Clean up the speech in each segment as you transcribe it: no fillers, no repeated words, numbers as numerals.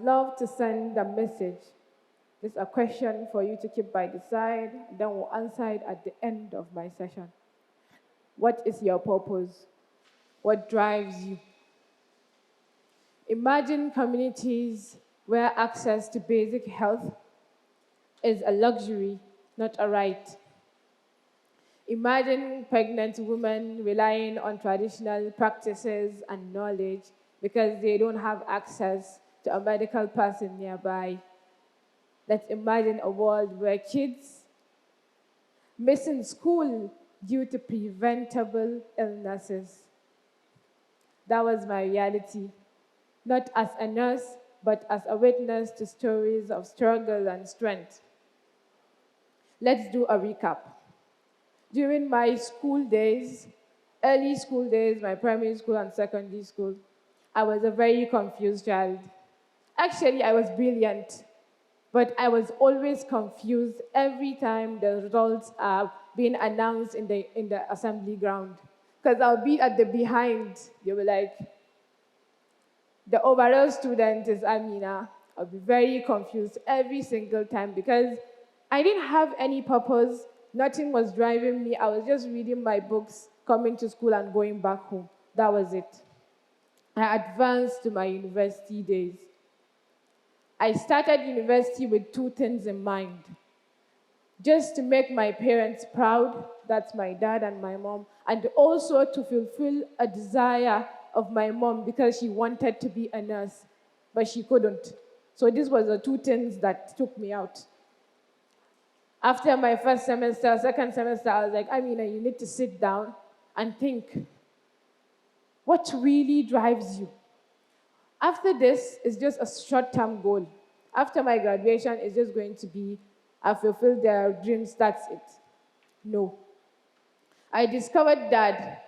love to send a message. Just a question for you to keep by the side, then we'll answer it at the end of my session. What is your purpose? What drives you? Imagine communities where access to basic health is a luxury, not a right. Imagine pregnant women relying on traditional practices and knowledge because they don't have access to a medical person nearby. Let's imagine a world where kids missing school due to preventable illnesses. That was my reality, not as a nurse, but as a witness to stories of struggle and strength. Let's do a recap. During my school days, early school days, my primary school and secondary school, I was a very confused child. Actually, I was brilliant, but I was always confused every time the results are being announced in the assembly ground. Because I'll be at the behind. They were like, the overall student is Amina. I'll be very confused every single time because I didn't have any purpose. Nothing was driving me. I was just reading my books, coming to school and going back home. That was it. I advanced to my university days. I started university with two things in mind. Just to make my parents proud, that's my dad and my mom, and also to fulfill a desire of my mom because she wanted to be a nurse, but she couldn't. So these were the two things that took me out. After my first semester, second semester, I was like, Amina, you need to sit down and think. What really drives you? After this, it's just a short-term goal. After my graduation, it's just going to be, I fulfilled their dreams, that's it. No. I discovered that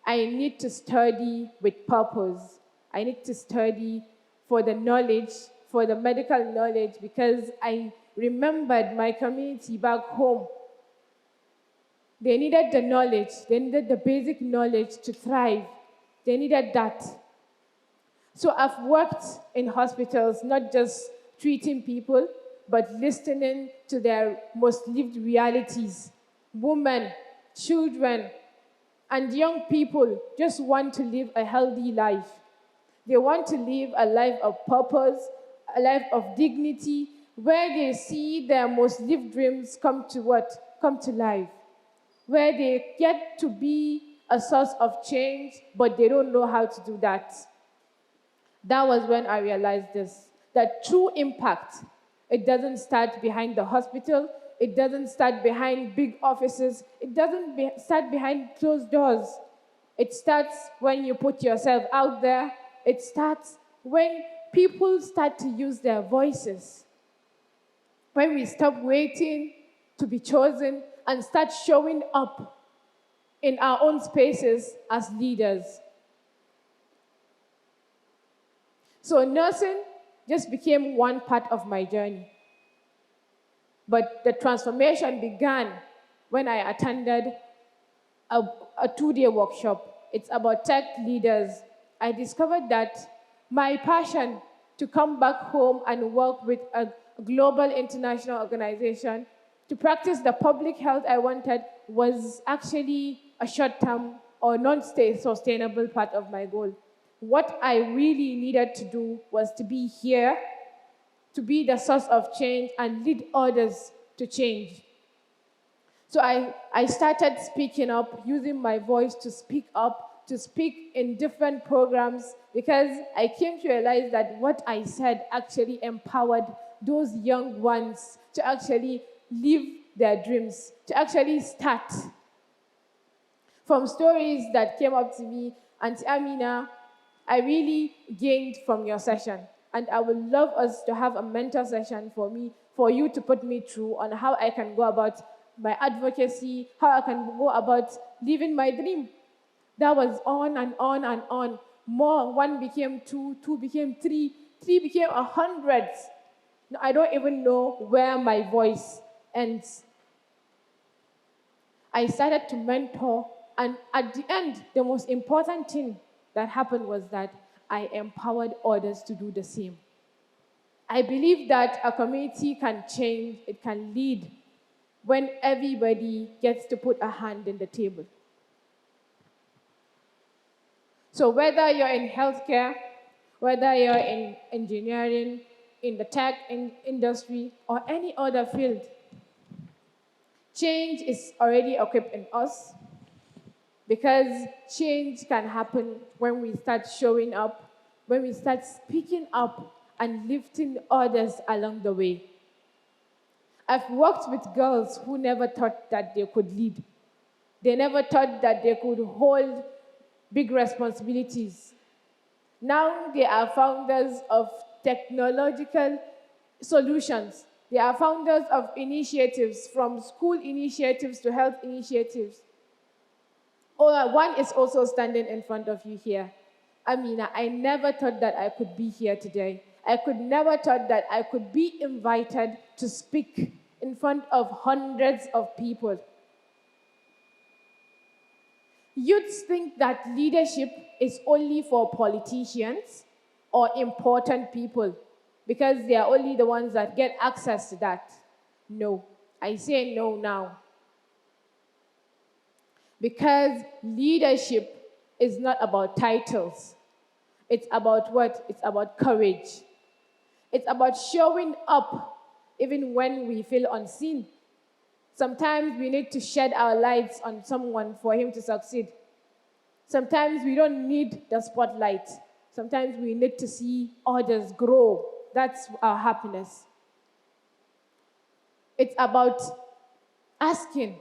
I need to study with purpose. I need to study for the knowledge, for the medical knowledge, because I remembered my community back home. They needed the knowledge. They needed the basic knowledge to thrive. They needed that. So I've worked in hospitals, not just treating people, but listening to their most lived realities. Women, children, and young people just want to live a healthy life. They want to live a life of purpose, a life of dignity, where they see their most lived dreams come to what? Come to life. Where they get to be a source of change, but they don't know how to do that. That was when I realized this, that true impact, it doesn't start behind the hospital, it doesn't start behind big offices, it doesn't start behind closed doors. It starts when you put yourself out there. It starts when people start to use their voices. When we stop waiting to be chosen and start showing up in our own spaces as leaders. So nursing just became one part of my journey. But the transformation began when I attended a 2-day workshop. It's about tech leaders. I discovered that my passion to come back home and work with a global international organization to practice the public health I wanted was actually a short-term or non-sustainable part of my goal. What I really needed to do was to be here, to be the source of change and lead others to change. So I started speaking up, using my voice to speak up, to speak in different programs, because I came to realize that what I said actually empowered those young ones to actually live their dreams, to actually start. From stories that came up to me, Auntie Amina, I really gained from your session. And I would love us to have a mentor session for me, for you to put me through on how I can go about my advocacy, how I can go about living my dream. That was on and on and on. More, one became two, two became three, three became 100. I don't even know where my voice ends. I started to mentor, and at the end, the most important thing that happened was that I empowered others to do the same. I believe that a community can change, it can lead when everybody gets to put a hand in the table. So whether you're in healthcare, whether you're in engineering, in the tech industry, or any other field, change is already equipped in us because change can happen when we start showing up, when we start speaking up and lifting others along the way. I've worked with girls who never thought that they could lead. They never thought that they could hold big responsibilities. Now they are founders of technological solutions. They are founders of initiatives, from school initiatives to health initiatives. One is also standing in front of you here. Amina, I never thought that I could be here today. I could never thought that I could be invited to speak in front of hundreds of people. Youths think that leadership is only for politicians or important people because they are only the ones that get access to that. No, I say no now. Because leadership is not about titles. It's about what? It's about courage. It's about showing up even when we feel unseen. Sometimes we need to shed our lights on someone for him to succeed. Sometimes we don't need the spotlight. Sometimes we need to see others grow. That's our happiness. It's about asking,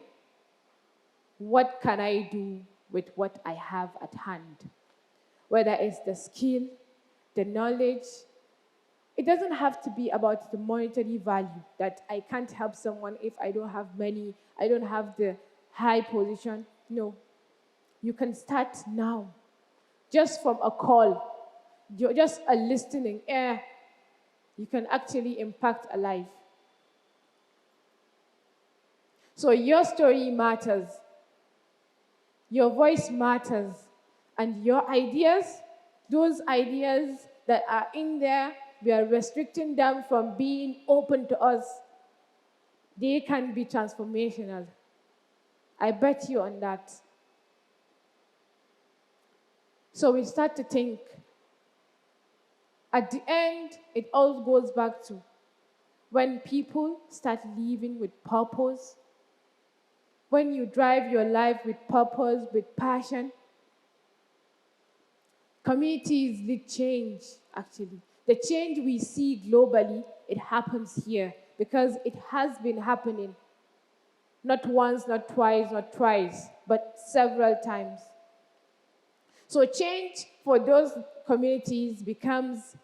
what can I do with what I have at hand? Whether it's the skill, the knowledge. It doesn't have to be about the monetary value, that I can't help someone if I don't have money, I don't have the high position. No. You can start now. Just from a call, just a listening ear, you can actually impact a life. So your story matters. Your voice matters. And your ideas, those ideas that are in there, we are restricting them from being open to us. They can be transformational. I bet you on that. So we start to think. At the end, it all goes back to when people start living with purpose, when you drive your life with purpose, with passion, communities lead change, actually. The change we see globally, it happens here because it has been happening. Not once, not twice, not thrice, but several times. So change for those communities becomes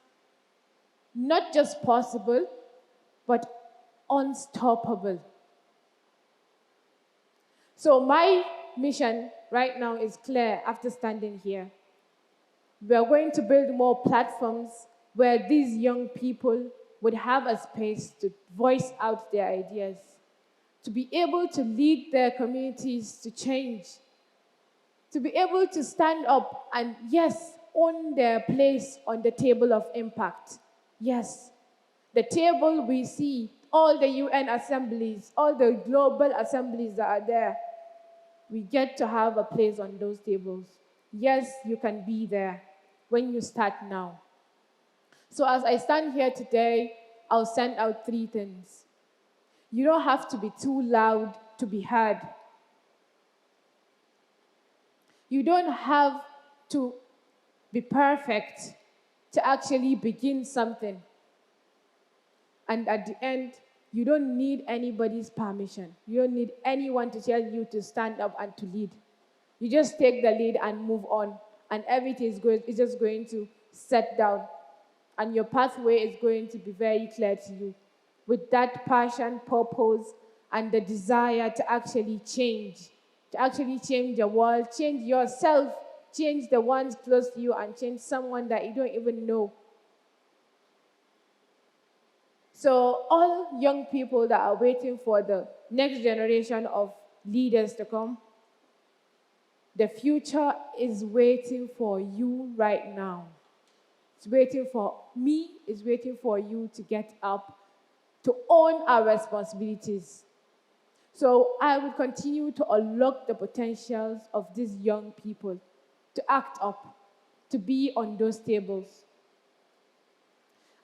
not just possible, but unstoppable. So my mission right now is clear after standing here. We are going to build more platforms where these young people would have a space to voice out their ideas, to be able to lead their communities to change, to be able to stand up and, yes, own their place on the table of impact. Yes, the table we see, all the UN assemblies, all the global assemblies that are there, we get to have a place on those tables. Yes, you can be there when you start now. So as I stand here today, I'll send out 3 things. You don't have to be too loud to be heard. You don't have to be perfect to actually begin something. And at the end, you don't need anybody's permission. You don't need anyone to tell you to stand up and to lead. You just take the lead and move on, and everything is just going to set down. And your pathway is going to be very clear to you. With that passion, purpose, and the desire to actually change the world, change yourself, change the ones close to you, and change someone that you don't even know. So all young people that are waiting for the next generation of leaders to come, the future is waiting for you right now. It's waiting for me, it's waiting for you to get up, to own our responsibilities. So I will continue to unlock the potentials of these young people, to act up, to be on those tables.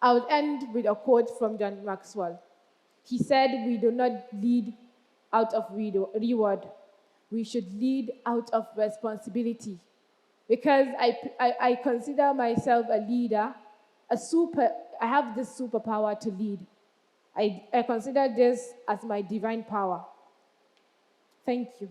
I will end with a quote from John Maxwell. He said, "We do not lead out of reward. We should lead out of responsibility." Because I consider myself a leader, I have this superpower to lead. I consider this as my divine power. Thank you.